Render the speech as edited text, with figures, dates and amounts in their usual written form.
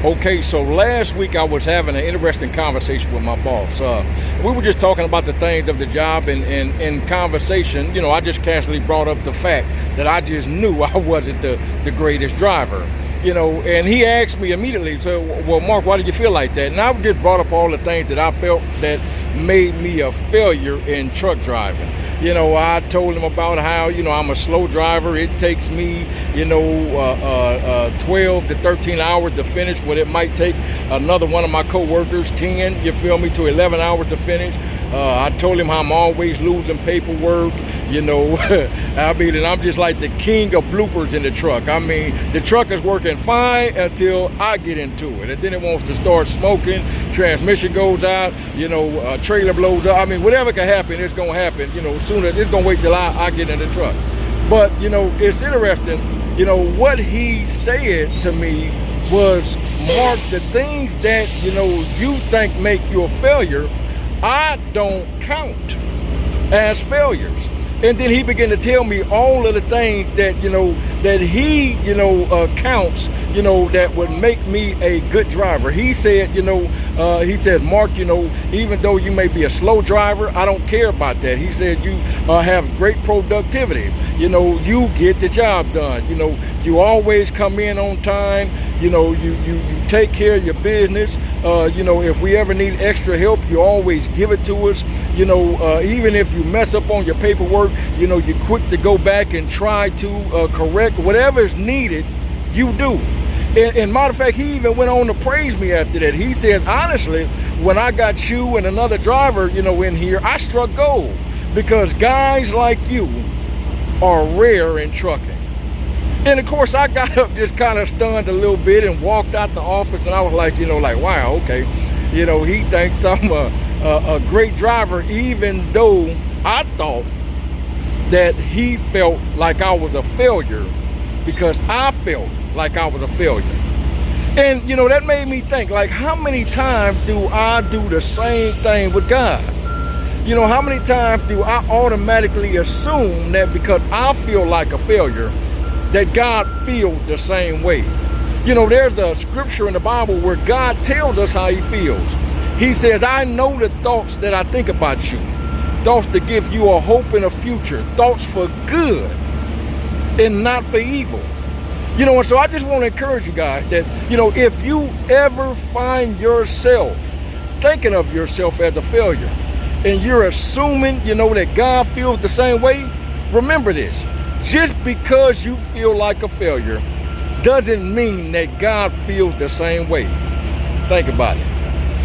Okay, so last week I was having an interesting conversation with my boss. We were just talking about the things of the job, and in conversation, I just casually brought up the fact that I just knew I wasn't the greatest driver. And he asked me immediately, so, well, Mark, why did you feel like that? And I just brought up all the things that I felt that made me a failure in truck driving. I told him about how, I'm a slow driver. It takes me, 12 to 13 hours to finish what it might take another one of my coworkers 10, to 11 hours to finish. I told him how I'm always losing paperwork, and I'm just like the king of bloopers in the truck. The truck is working fine until I get into it, and then it wants to start smoking, transmission goes out, trailer blows up. Whatever can happen, it's gonna happen, sooner. It's gonna wait till I get in the truck. But, it's interesting, what he said to me was, Mark, the things that, you think make you a failure, I don't count as failures. And then he began to tell me all of the things that, that he, counts, that would make me a good driver. He said, he said, Mark, even though you may be a slow driver, I don't care about that. He said, you have great productivity. You get the job done. You always come in on time. You take care of your business. If we ever need extra help, you always give it to us. Even if you mess up on your paperwork, you're quick to go back and try to correct whatever is needed, you do. And matter of fact, he even went on to praise me after that. He says, honestly, when I got you and another driver, in here, I struck gold, because guys like you are rare in trucking. And of course, I got up just kind of stunned a little bit and walked out the office, and I was like, wow, okay. He thinks I'm a great driver, even though I thought that he felt like I was a failure because I felt like I was a failure. And, that made me think, like, how many times do I do the same thing with God? How many times do I automatically assume that because I feel like a failure, that God feels the same way? There's a scripture in the Bible where God tells us how he feels. He says, I know the thoughts that I think about you, thoughts to give you a hope in a future, thoughts for good and not for evil. And so I just want to encourage you guys that, if you ever find yourself thinking of yourself as a failure and you're assuming, that God feels the same way, remember this: just because you feel like a failure doesn't mean that God feels the same way. Think about it.